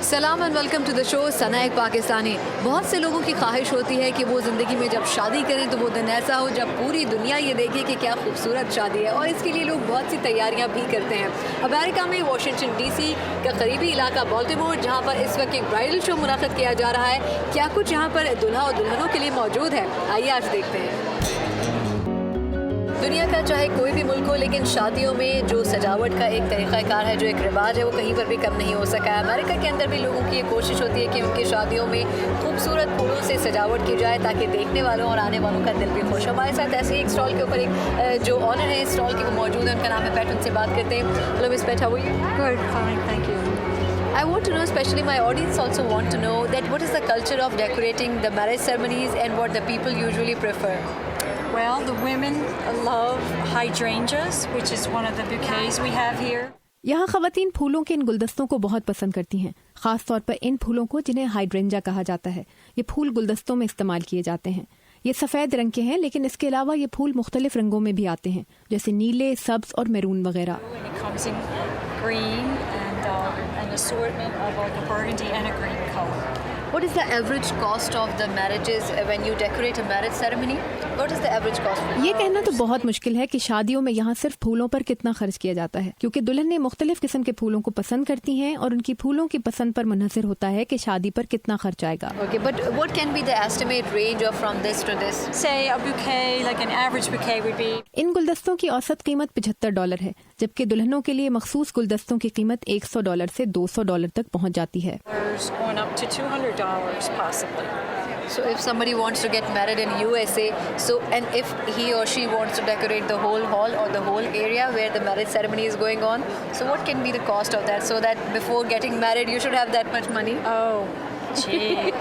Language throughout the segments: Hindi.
सलाम and welcome to the show Sana एक पाकिस्तानी। बहुत से लोगों की ख्वाहिश होती है कि वो ज़िंदगी में जब शादी करें तो वो दिन ऐसा हो जब पूरी दुनिया ये देखे कि क्या खूबसूरत शादी है, और इसके लिए लोग बहुत सी तैयारियां भी करते हैं। अमेरिका में वाशिंगटन डीसी का करीबी इलाका बाल्टीमोर, जहां पर इस वक्त एक ब्राइडल शो मुनाक़िद किया जा रहा है, क्या कुछ यहाँ पर दुल्हा और दुल्हनों के लिए मौजूद है? आइए आज देखते हैं। दुनिया का चाहे कोई भी मुल्क हो, लेकिन शादियों में जो सजावट का एक तरीक़ाकार है, जो एक रिवाज है, वो कहीं पर भी कम नहीं हो सका है। अमेरिका के अंदर भी लोगों की ये कोशिश होती है कि उनकी शादियों में खूबसूरत फूलों से सजावट की जाए ताकि देखने वालों और आने वालों का दिल भी खुश हो। हमारे साथ ऐसे ही एक स्टॉल के ऊपर एक जो ऑनर है स्टॉल की, वो मौजूद है, उनका नाम है पैट। उनसे बात करते हैं। Hello Miss Pat, how are you? Good, fine, thank you. I want to know, especially my audience also want to know, that what is the culture of decorating the marriage ceremonies and what the people usually prefer? Well, the women love hydrangeas, which is one of the bouquets we have here. यहाँ ख़वातीन फूलों के इन गुलदस्तों को बहुत पसंद करती हैं, ख़ास तौर पर इन फूलों को जिन्हें हाइड्रेंजा कहा जाता है। ये फूल गुलदस्तों में इस्तेमाल किए जाते हैं। ये सफ़ेद रंग के हैं, लेकिन इसके अलावा ये फूल मुख्तलिफ रंगों में भी आते हैं, जैसे नीले, सब्ज़ और मैरून वगैरह। And it comes in green and an assortment of like a burgundy and a green color. What is the average cost of the marriages when you decorate a marriage ceremony? What is the average cost? ये कहना तो बहुत मुश्किल है कि शादियों में यहाँ सिर्फ फूलों पर कितना खर्च किया जाता है, क्योंकि दुल्हनें मुख्तलिफ किस्म के फूलों को पसंद करती हैं और उनकी फूलों की पसंद पर मुनहसर होता है कि शादी पर कितना खर्च आएगा। Okay, but what can be the estimate range of from this to this? Say a bouquet, like an average bouquet would be इन गुलदस्तों की औसत कीमत $75 है, जबकि दुल्हनों के लिए मखसूस गुलदस्तों की कीमत $100 से $200 तक पहुँच जाती है। going up to $200 possibly. So if somebody wants to get married in USA, so and if he or she wants to decorate the whole hall or the whole area where the marriage ceremony is going on, so what can be the cost of that, so that before getting married you should have that much money? Oh, gee.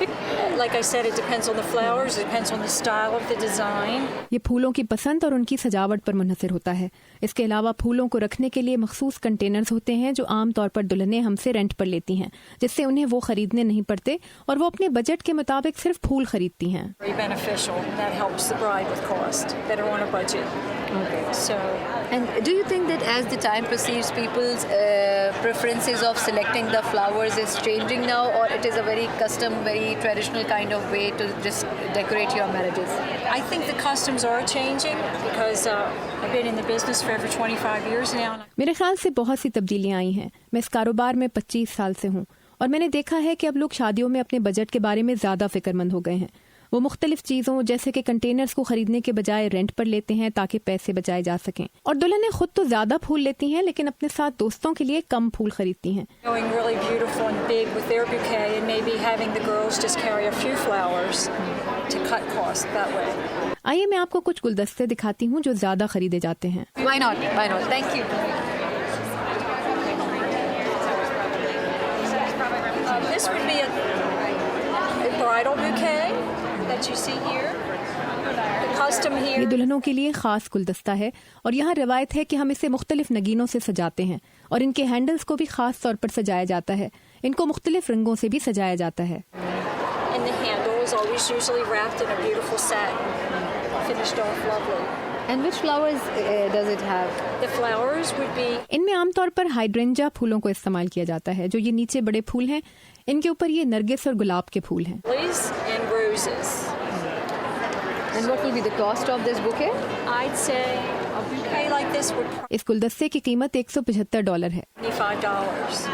Like I said, it depends on the flowers, it depends on the style of the design. ये फूलों की पसंद और उनकी सजावट पर मुनहसर होता है। इसके अलावा फूलों को रखने के लिए मखसूस कंटेनर्स होते हैं जो आमतौर पर दुल्हनें हमसे रेंट पर लेती हैं, जिससे उन्हें वो खरीदने नहीं पड़ते और वो अपने बजट के मुताबिक सिर्फ फूल खरीदती हैं। Very beneficial. That helps the bride with cost. Better on a budget. Okay. So And do you think that as the time proceeds, people's preferences of selecting the flowers is changing now, or it is a very custom, very traditional kind of way to just decorate your marriages? I think the customs are changing because I've been in the business for over 25 years now. मेरे ख्याल से बहुत सी तब्दीलियां आई हैं। मैं इस कारोबार में 25 साल से हूँ और मैंने देखा है कि अब लोग शादियों में अपने बजट के बारे में ज़्यादा फिक्रमंद हो गए हैं। वो मुख्तलिफ चीज़ों जैसे कि कंटेनर्स को खरीदने के बजाय रेंट पर लेते हैं ताकि पैसे बचाए जा सकें। और दुल्हनें खुद तो ज़्यादा फूल लेती हैं, लेकिन अपने साथ दोस्तों के लिए कम फूल खरीदती हैं। Going really beautiful and big with their bouquet and maybe having the girls just carry a few flowers to cut costs that way. आइए मैं आपको कुछ गुलदस्ते दिखाती हूँ जो ज़्यादा खरीदे जाते हैं। Why not? Why not? Thank you. This would be a bridal bouquet that you see here. The custom here. ये दुल्हनों के लिए खास गुलदस्ता है और यहाँ रिवायत है कि हम इसे मुख्तलिफ नगीनों से सजाते हैं और इनके हैंडल्स को भी खास तौर पर सजाया जाता है। इनको मुख्तलिफ रंगों से भी सजाया जाता है। And the handle is always usually wrapped in a beautiful satin, finished off lovely. And which flowers does it have? The flowers would be इनमें आमतौर पर हाइड्रेंजा फूलों को इस्तेमाल किया जाता है। जो ये नीचे बड़े फूल हैं, इनके ऊपर ये नरगिस और गुलाब के फूल हैं। lilies and roses. And what will be the cost of this bouquet? I'd say a bouquet like this would इस गुलदस्ते की कीमत $175 है। be $5.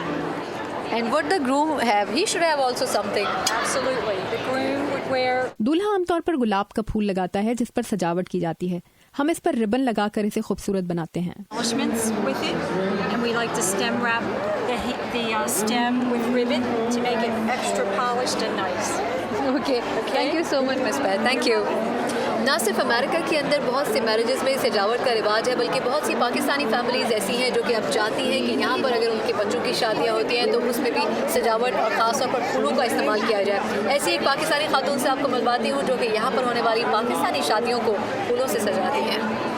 And what the groom have? He should have also something. Absolutely. The groom would wear दूल्हा आमतौर पर गुलाब का फूल लगाता है जिस पर सजावट की जाती है। हम इस पर रिबन लगाकर इसे खूबसूरत बनाते हैं। embellishments with it, and we like to stem wrap the stem with ribbon to make it extra polished and nice. Okay. Thank you so much, Miss Pat. Thank you. ना सिर्फ अमेरिका के अंदर बहुत से मैरिजेस में सजावट का रिवाज है, बल्कि बहुत सी पाकिस्तानी फैमिलीज ऐसी हैं जो कि अब चाहती हैं कि यहाँ पर अगर उनके बच्चों की शादियाँ होती हैं तो उसमें भी सजावट और ख़ास तौर पर फूलों का इस्तेमाल किया जाए। ऐसी एक पाकिस्तानी खातून से आपको मिलवाती हूँ जो कि यहाँ पर होने वाली पाकिस्तानी शादियों को फूलों से सजाती हैं।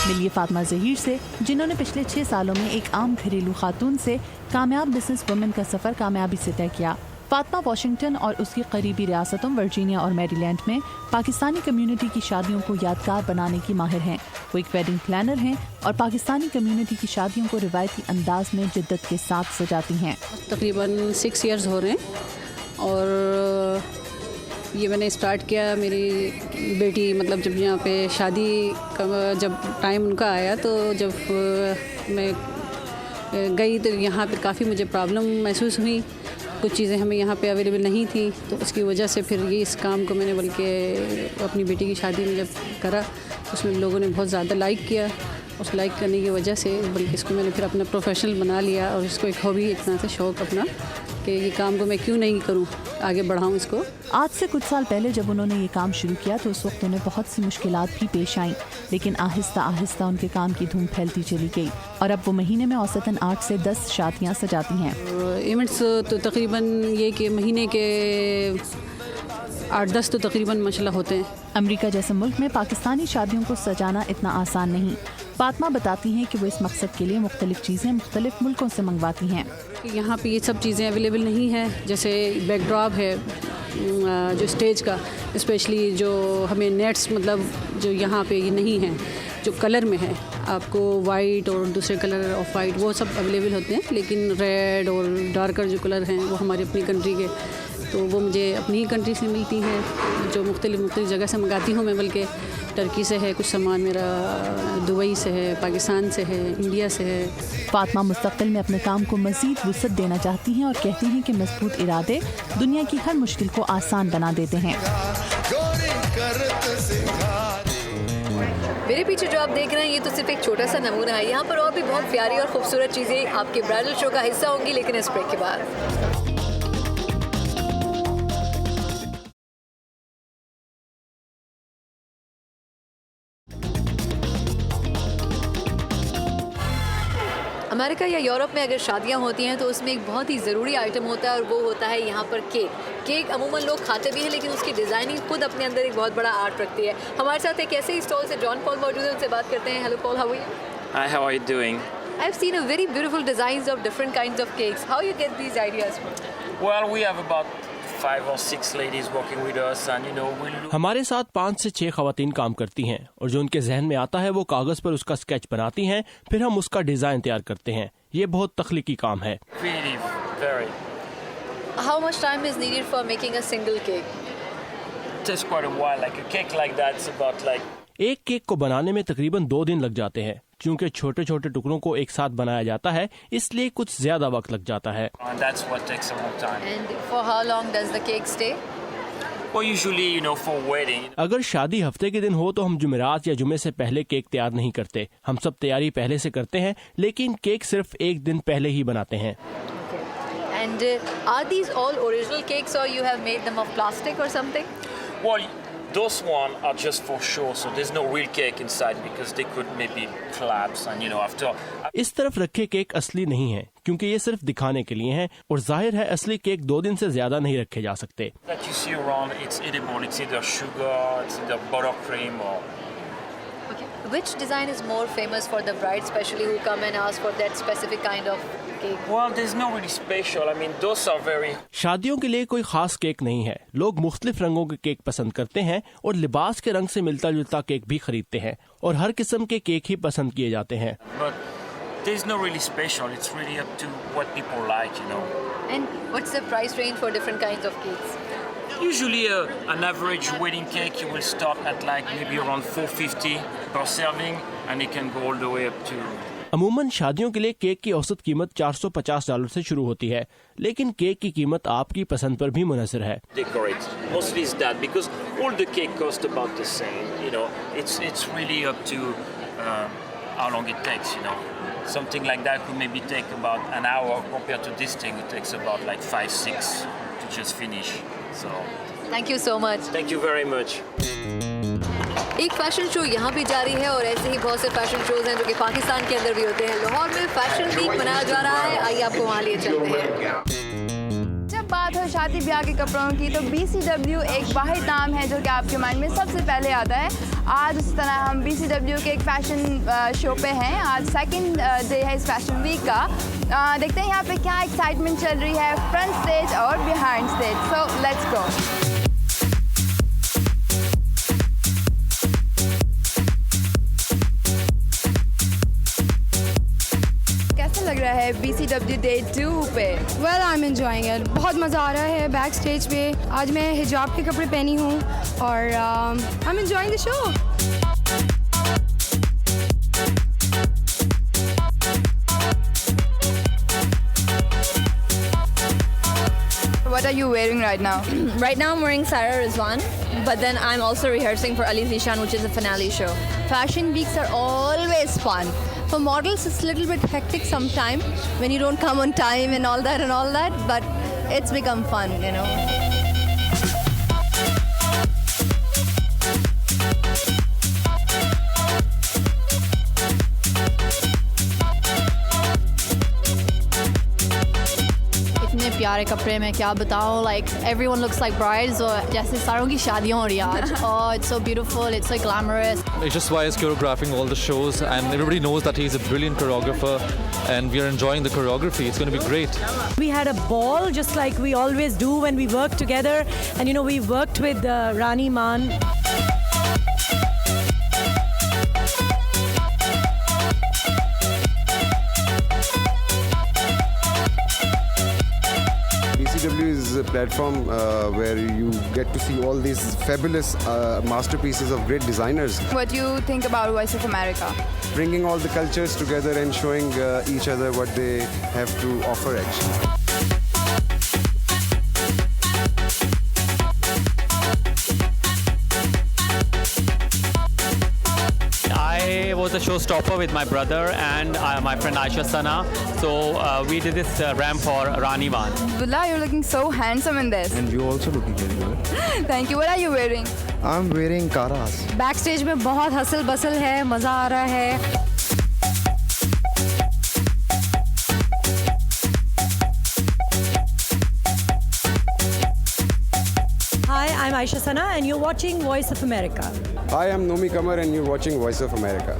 मिलिए फातिमा ज़हीर से, जिन्होंने पिछले 6 सालों में एक आम घरेलू खातून से कामयाब बिजनेस वुमेन का सफ़र कामयाबी से तय किया। फातिमा वाशिंगटन और उसकी करीबी रियासतों वर्जीनिया और मैरीलैंड में पाकिस्तानी कम्युनिटी की शादियों को यादगार बनाने की माहिर हैं। वो एक वेडिंग प्लानर हैं और पाकिस्तानी कम्युनिटी की शादियों को रिवायती अंदाज में जिद्दत के साथ सजाती हैं। तकरीबन 6 इयर्स हो रहे हैं और ये मैंने स्टार्ट किया मेरी बेटी मतलब जब यहाँ पे शादी का जब टाइम उनका आया तो जब मैं गई तो यहाँ पे काफ़ी मुझे प्रॉब्लम महसूस हुई। कुछ चीज़ें हमें यहाँ पे अवेलेबल नहीं थी तो उसकी वजह से फिर ये इस काम को मैंने बल्कि अपनी बेटी की शादी में जब करा उसमें लोगों ने बहुत ज़्यादा लाइक किया। उस लाइक करने की वजह से बल्कि इसको मैंने फिर अपना प्रोफेशनल बना लिया और इसको एक हॉबी इतना से शौक़ अपना कि ये काम को मैं क्यों नहीं करूं, आगे बढ़ाऊं इसको। आज से कुछ साल पहले जब उन्होंने ये काम शुरू किया तो उस वक्त उन्हें बहुत सी मुश्किलात भी पेश आईं, लेकिन आहिस्ता आहिस्ता उनके काम की धूम फैलती चली गई और अब वो महीने में औसतन 8 से 10 शादियाँ सजाती हैं। इवेंट्स तो तकरीबन ये कि महीने के 8-10 तो तकरीबन माशाल्लाह होते हैं। अमेरिका जैसे मुल्क में पाकिस्तानी शादियों को सजाना इतना आसान नहीं। फातिमा बताती हैं कि वो इस मकसद के लिए मुख्तलिफ चीज़ें मुख्तलिफ मुल्कों से मंगवाती हैं। यहाँ पे ये सब चीज़ें अवेलेबल नहीं है, जैसे बैकड्रॉप है जो स्टेज का, स्पेशली जो हमें नेट्स मतलब जो यहाँ पे ये नहीं है, जो कलर में है आपको वाइट और दूसरे कलर ऑफ वाइट वो सब अवेलेबल होते हैं, लेकिन रेड और डार्कर जो कलर हैं वो हमारी अपनी कंट्री के, तो वो मुझे अपनी ही कंट्री से मिलती हैं जो मुख्तलिफ जगह से मंगाती हूँ मैं, बल्कि टर्की से है कुछ सामान मेरा, दुबई से है, पाकिस्तान से है, इंडिया से है। फातिमा मुस्तक़बिल में अपने काम को मज़ीद वुसअत देना चाहती हैं और कहती हैं कि मजबूत इरादे दुनिया की हर मुश्किल को आसान बना देते हैं। मेरे पीछे जो आप देख रहे हैं ये तो सिर्फ एक छोटा सा नमूना है। यहाँ पर और भी बहुत प्यारी और खूबसूरत चीज़ें आपके ब्राइडल शो का हिस्सा होंगी, लेकिन इस ब्रेक के बाद। अमेरिका या यूरोप में अगर शादियां होती हैं तो उसमें एक बहुत ही ज़रूरी आइटम होता है और वो होता है यहाँ पर केक। केक अमूमन लोग खाते भी हैं, लेकिन उसकी डिज़ाइनिंग खुद अपने अंदर एक बहुत बड़ा आर्ट रखती है। हमारे साथ एक ऐसे ही स्टॉल से जॉन पॉल मौजूद है, उनसे बात करते हैं। Hello Paul, how are you? Hi, how are you doing? I've seen a very beautiful designs of different kinds of cakes. How you get these ideas from? Well, we have about 5 or 6 ladies working with us, and you know we look. हमारे साथ 5 से 6 खवातीन काम करती हैं और जो उनके जहन में आता है वो कागज पर उसका स्केच बनाती हैं, फिर हम उसका डिजाइन तैयार करते हैं। ये बहुत तख्लीकी काम है। Creative, very. How much time is needed for making a single cake? It takes quite a while. Like a cake like that, it's about like. एक केक को बनाने में तकरीबन 2 दिन लग जाते हैं। क्योंकि छोटे छोटे टुकड़ों को एक साथ बनाया जाता है, इसलिए कुछ ज्यादा वक्त लग जाता है। And that's what takes a long time. And for how long does the cake stay? Well, usually, you know, for wedding. अगर शादी हफ्ते के दिन हो तो हम जुमेरात या जुमे से पहले केक तैयार नहीं करते। हम सब तैयारी पहले से करते हैं, लेकिन केक सिर्फ एक दिन पहले ही बनाते हैं। And are these all original cakes or you have made them of plastic or something? Well, those one are just for show, so there's no real cake inside because they could maybe collapse, and you know after. इस तरफ रखे केक असली नहीं है, क्योंकि ये सिर्फ दिखाने के लिए हैं और जाहिर है असली केक 2 दिन से ज्यादा नहीं रखे जा सकते। That you see around, it's edible. It's either sugar, it's either buttercream, or. Okay. Which design is more famous for the bride, especially who come and ask for that specific kind of cake? Well, there's no really special. I mean, those are very. शादियों के लिए कोई खास केक नहीं है। लोग मुख्तलिफ रंगों के केक पसंद करते हैं और लिबास के रंग से मिलता जुलता केक भी खरीदते हैं और हर किस्म के केक ही पसंद किए जाते हैं। But there's no really special. It's really up to what people like, you know. And what's the price range for different kinds of cakes? Usually, an average wedding cake you will start at like maybe around $4.50 per serving, and it can go all the way up to. अमूमन शादियों के लिए केक की औसत कीमत $450 से शुरू होती है, लेकिन केक की कीमत आपकी पसंद पर भी मुनहसर है। Decorate. Mostly is that because all the cake cost about the same. You know, it's really up to how long it takes. You know, something like that could maybe take about an hour compared to this thing. It takes about like 5-6 to just finish. So. Thank you so much. Thank you very much. एक फैशन शो यहाँ भी जारी है और ऐसे ही बहुत से फैशन शोज हैं जो कि पाकिस्तान के अंदर भी होते हैं। लाहौर में फैशन वीक मनाया जा रहा है, आइए आपको वहाँ लिए चलते हैं। जब बात हो शादी ब्याह के कपड़ों की तो BCW एक वाहिद नाम है जो कि आपके माइंड में सबसे पहले आता है। आज उस तरह हम BCW के एक फैशन शो पे हैं। आज सेकंड डे है इस फैशन वीक का। देखते हैं यहाँ पे क्या एक्साइटमेंट चल रही है फ्रंट स्टेज और behind stage. So let's go. लग रहा है BCW Day 2 पे? Well, I'm enjoying it. बहुत मज़ा आ रहा है बैक स्टेज पे। आज मैं हिजाब के कपड़े पहनी हूँ और I'm enjoying the show. What are you wearing right now? Right now I'm wearing Sarah Rizwan, but then I'm also rehearsing for Ali Zishan, which is a finale show. Fashion weeks are always fun. For models, it's a little bit hectic sometimes when you don't come on time and all that, but it's become fun, you know. इतने प्यारे कपड़े मैं क्या बताऊँ, like everyone looks like brides और जैसे सारों की शादियाँ हो रही हैं आज. Oh, it's so beautiful, it's so glamorous. HSY is choreographing all the shows and everybody knows that he's a brilliant choreographer and we are enjoying the choreography. It's going to be great. We had a ball just like we always do when we work together, and you know we worked with Rani Man. BCW is a platform where you get to see all these fabulous masterpieces of great designers. What do you think about Voice of America? Bringing all the cultures together and showing each other what they have to offer actually. I was a showstopper with my brother and my friend Aisha Sana. So we did this ramp for Rani Man. Abdullah, you're looking so handsome in this. And you're also looking very good. Thank you. What are you wearing? I'm wearing Karas. Backstage में बहुत हसल बसल है, मज़ा आ रहा है. Hi, I'm Aisha Sana and you're watching Voice of America. Hi, I'm Nomi Kamar and you're watching Voice of America.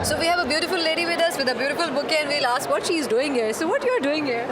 So we have a beautiful lady with us with a beautiful bouquet and we'll ask what she's doing here. So what you're doing here?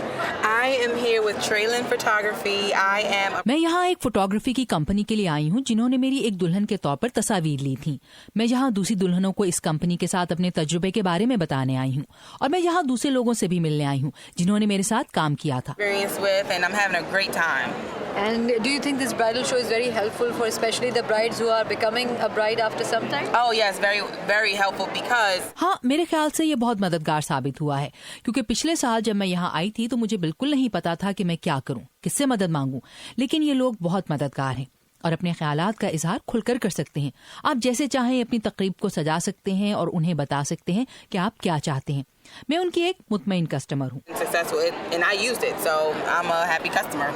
I am here with Traylon Photography. I am मैं यहाँ एक फोटोग्राफी की कंपनी के लिए आई हूँ जिन्होंने मेरी एक दुल्हन के तौर पर तस्वीर ली थी. मैं यहाँ दूसरी दुल्हनों को इस कंपनी के साथ अपने तजुर्बे के बारे में बताने आई हूँ और मैं यहाँ दूसरे लोगों से भी मिलने आई हूँ जिन्होंने मेरे साथ काम किया था. and I'm having a great time. And do you think this bridal show is very helpful for especially the brides who are becoming a bride after some time? Oh yes, very very helpful because हाँ, मेरे ख्याल से ये बहुत मददगार साबित हुआ है क्योंकि पिछले साल जब मैं यहाँ आई थी तो मुझे बिल्कुल नहीं पता था कि मैं क्या करूँ, किससे मदद मांगूं, लेकिन ये लोग बहुत मददगार हैं और अपने ख्यालात का इजहार खुलकर कर सकते हैं. आप जैसे चाहें अपनी तकरीब को सजा सकते हैं और उन्हें बता सकते हैं कि आप क्या चाहते हैं. मैं उनकी एक मुतमईन कस्टमर हूँ. and I used it, so I'm a happy customer.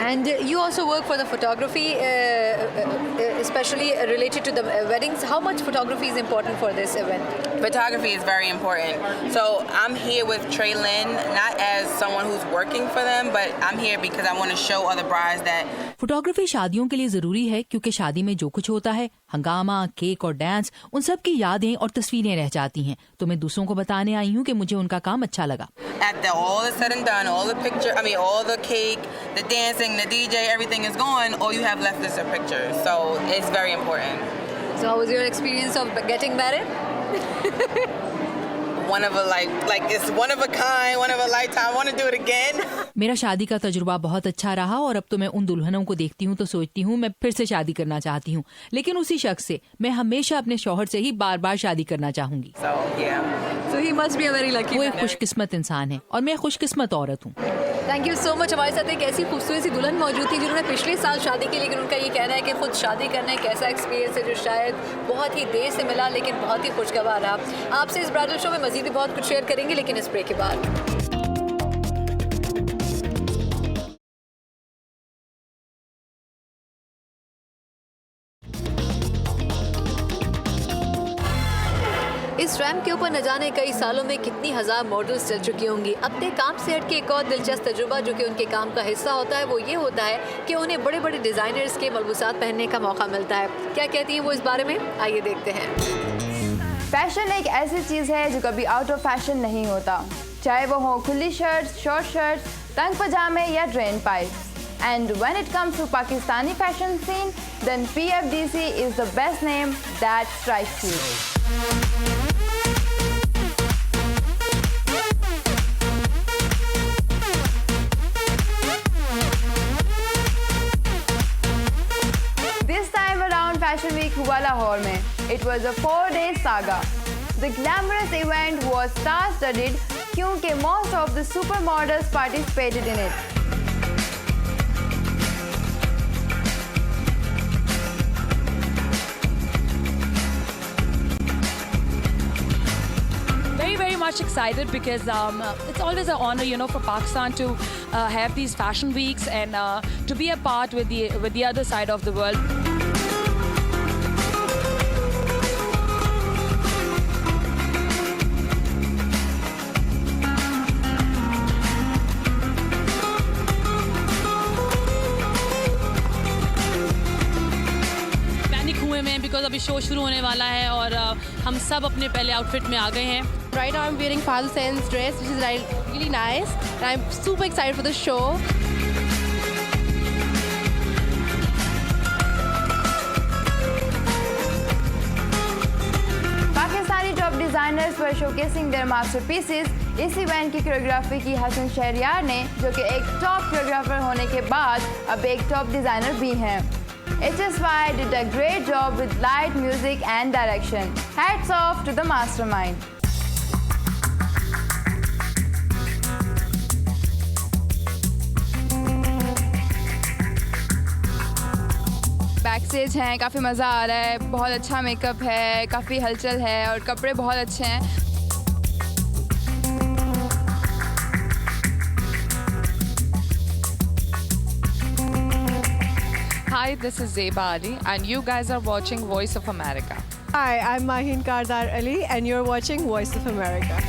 And you also work for the photography, especially related to the weddings. How much photography is important for this event? Photography is very important. So I'm here with Traylon, not as someone who's working for them, but I'm here because I want to show other brides that photography शादियों के लिए जरूरी है क्योंकि शादी में जो कुछ होता है, हंगामा, केक और डांस, उन सब की यादें और तस्वीरें रह जाती हैं. तो मैं दूसरों को बताने आई हूँ कि मुझे उनका काम अच्छा लगा. all is said and done, all the picture, all the cake, the dancing, the DJ, everything is gone. All you have left is a picture. So it's very important. So how was your experience of getting married? One of a like it's one of a kind, one of a lifetime. I want to do it again. मेरा शादी का तजुर्बा बहुत अच्छा रहा और अब तो मैं उन दुल्हनों को देखती हूँ तो सोचती हूँ मैं फिर से शादी करना चाहती हूँ, लेकिन उसी शख्स से. मैं हमेशा अपने शौहर से ही बार बार शादी करना चाहूंगी. So he must be a very lucky. वो एक खुशकिस्मत इंसान है और मैं खुशकिस्मत औरत हूँ. Thank you so much. हमारे साथ एक ऐसी खूबसूरत सी दुल्हन मौजूद थी जिन्होंने पिछले साल शादी की, लेकिन उनका ये कहना है कि खुद शादी करना एक ऐसा एक्सपीरियंस है जो शायद बहुत ही देर से मिला लेकिन बहुत ही खुशगवार रहा. आपसे इस ब्राइडल शो में मजीद मज़ीद भी बहुत कुछ शेयर करेंगे, लेकिन इस ब्रेक के बाद। इस रैंप के ऊपर न जाने कई सालों में कितनी हजार मॉडल्स चल चुकी होंगी। अपने काम से हट के एक और दिलचस्प तजुर्बा जो कि उनके काम का हिस्सा होता है वो ये होता है कि उन्हें बड़े बड़े डिज़ाइनर्स के मलबूसात पहनने का मौका मिलता है। क्या कहती हैं वो इस बारे में, आइए देखते हैं। फैशन एक ऐसी चीज़ है जो कभी आउट ऑफ फैशन नहीं होता, चाहे वो हो खुली शर्ट्स, शॉर्ट शर्ट्स, तंग पजामे या drain pipes. And when it comes to Pakistani fashion scene, then PFDC is the best name that strikes you. This time around Fashion Week हुआ लाहौर में. It was a 4-day saga. The glamorous event was star-studded क्योंकि most of the supermodels participated in it. Very much excited because it's always an honor, you know, for Pakistan to have these fashion weeks and to be a part with the other side of the world. Panic हुए में बिकॉज अभी शो शुरू होने वाला है और हम सब अपने पहले आउटफिट में आ गए हैं। Right now I'm wearing Fazil Sen's dress, which is really nice, and I'm super excited for the show. Pakistani top designers were showcasing their masterpieces. इस इवेंट की कोरियोग्राफी की हसन शहरियार ने, जो कि एक टॉप कोरियोग्राफर होने के बाद अब एक टॉप डिजाइनर भी हैं। HSY did a great job with light, music and direction. Hats off to the mastermind. Back stage हैं, काफ़ी मज़ा आ रहा है, बहुत अच्छा मेकअप है, काफ़ी हलचल है और कपड़े बहुत अच्छे हैं। Hi, this is Zeba Ali and you guys are watching Voice of America. Hi, I'm Mahin Kardar Ali and you're watching Voice of America.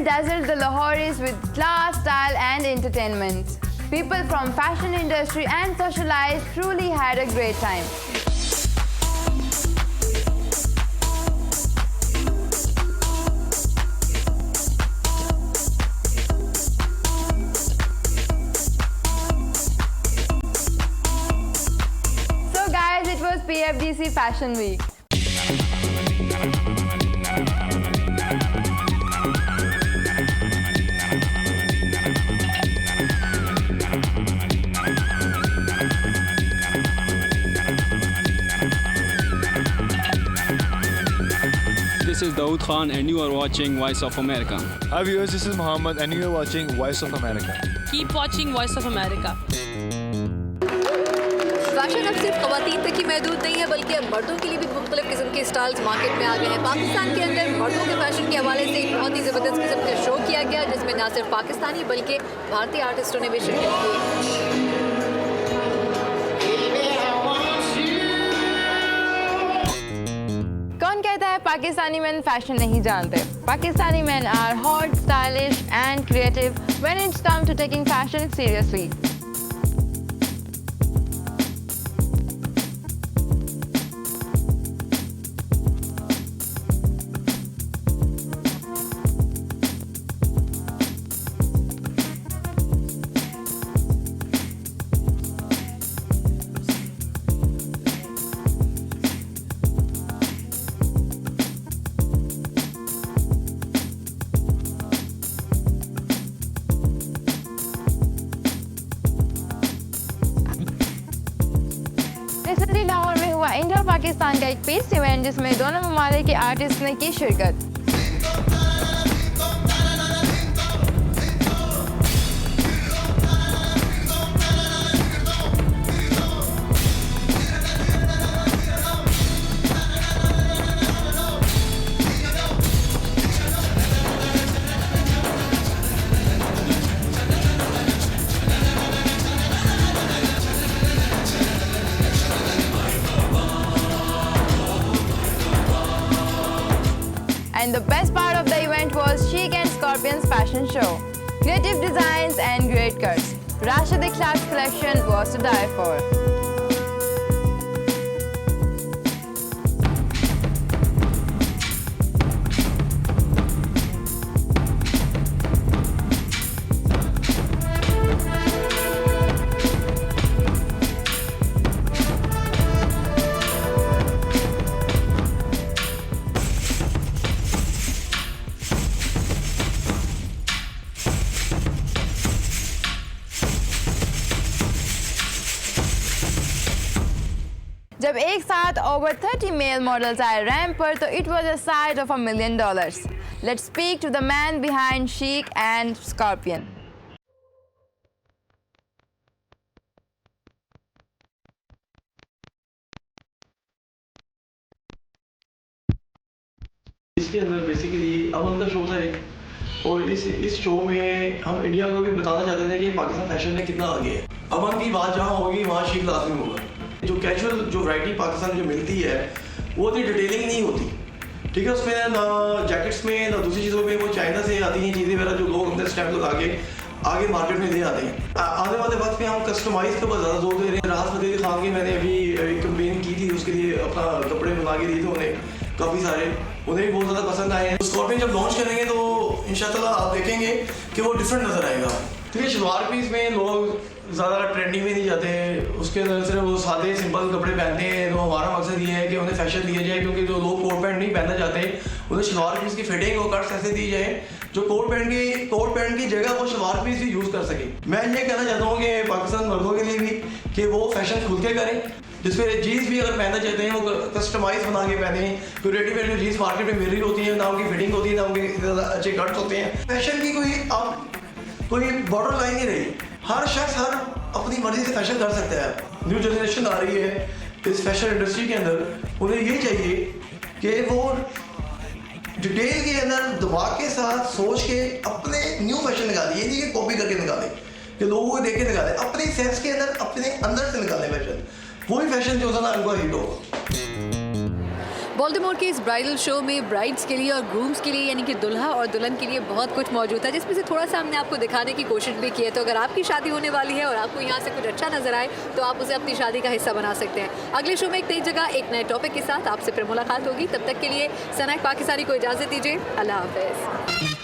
Dazzled the Lahoris with class, style and entertainment. People from fashion industry and socialites truly had a great time. So guys, it was PFDC Fashion Week. This is Dawood Khan and you are watching Voice of America. Hi viewers, this is Muhammad and you are watching Voice of America. Keep watching Voice of America. Fashion अब सिर्फ ख़वातीन तक ही महदूद नहीं है, बल्कि अब मर्दों के लिए भी मुख्तलिफ किस्म के स्टाइल्स मार्केट में आ गए हैं। पाकिस्तान के अंदर मर्दों के फैशन के हवाले से एक बहुत ही ज़बरदस्त किस्म का शो किया गया, जिसमें न सिर्फ पाकिस्तानी बल्कि भारतीय आर्टिस्टों ने भी शिरकत की। कौन कहता है पाकिस्तानी मैन फैशन नहीं जानते? Pakistani man are hot, stylish and creative when it's come to taking fashion seriously. Lahore में हुआ इंडिया पाकिस्तान का एक पीस इवेंट, जिसमें दोनों ममालिक के आर्टिस्ट ने की शिरकत। And the best part of the event was Chic and Scorpion's fashion show. Creative designs and great cuts. Rashida Clark's collection was to die for. जब एक साथ over 30 male models आए रैंप पर तो it was a sight of $1 million. Let's speak to the man behind Chic and Scorpion. इसके अंदर बेसिकली अब हम शो था एक और इस शो में हम इंडिया को भी बताना चाहते थे कि पाकिस्तान फैशन में कितना आगे है। अब हम की बात जहाँ होगी वहाँ शीक लाजमी होगा। जो कैजुअल जो वैरायटी पाकिस्तान जो मिलती है वो इतनी डिटेलिंग नहीं होती, ठीक है। उसमें ना जैकेट्स में ना दूसरी चीज़ों में वो चाइना से आती हैं चीज़ें वगैरह जो लोग अंदर स्टैम्प लगा के आगे मार्केट में ले आते हैं। आने वाले वक्त में हम कस्टमाइज़ के ऊपर ज़्यादा जोर दे रहे हैं। राहत फतेह खान की मैंने अभी कैंपेन की थी, उसके लिए अपना कपड़े बना के दिए थे उन्हें, काफ़ी सारे उन्हें भी बहुत ज़्यादा पसंद आए हैं। स्कॉर्पियन जब लॉन्च करेंगे तो इंशाल्लाह आप देखेंगे कि वो डिफरेंट नज़र आएगा। तो ये शलवार पीस में लोग ज़्यादा ट्रेंडिंग में नहीं जाते, उसके अंदर सिर्फ वो सादे सिंपल कपड़े पहनते हैं। तो हमारा मकसद ये है कि उन्हें फैशन दिया जाए, क्योंकि जो लोग कोट पैंट नहीं पहनना चाहते उन्हें शलवार पीस की फिटिंग और कट्स ऐसे दी जाए जो कोट पैंट की जगह वो शलवार पीस भी यूज़ कर सके। मैं ये कहना चाहता हूँ कि पाकिस्तान मर्दों के लिए भी कि वो फैशन खुल के करें, जिसमें जीन्स भी अगर पहनना चाहते हैं वो कस्टमाइज बना के पहने। तो रेडीमेड जो जीन्स मार्केट में मिल रही होती है ना उनकी फिटिंग होती है ना उनके अच्छे कट्स होते हैं। फैशन की कोई बॉर्डर लाइन नहीं रही, हर शख्स हर अपनी मर्जी से फैशन कर सकता है। न्यू जनरेशन आ रही है इस फैशन इंडस्ट्री के अंदर, उन्हें ये चाहिए कि वो डिटेल के अंदर दिमाग के साथ सोच के अपने न्यू फैशन निकाले। ये नहीं कि कॉपी करके निकाले कि लोगों को देख के निकाले, अपने सेंस के अंदर अपने अंदर से निकाले फैशन। वही फैशन जो होता ना उनका हिट होगा। बॉल्टिमोर के इस ब्राइडल शो में ब्राइड्स के लिए और ग्रूम्स के लिए यानी कि दुल्हा और दुल्हन के लिए बहुत कुछ मौजूद है, जिसमें से थोड़ा सा हमने आपको दिखाने की कोशिश भी की है। तो अगर आपकी शादी होने वाली है और आपको यहाँ से कुछ अच्छा नजर आए तो आप उसे अपनी शादी का हिस्सा बना सकते हैं। अगले शो में एक नई जगह एक नए टॉपिक के साथ आपसे फिर मुलाकात होगी। तब तक के लिए सनाक पाकिस्तानी को इजाज़त दीजिए। अल्लाह हाफ़िज़।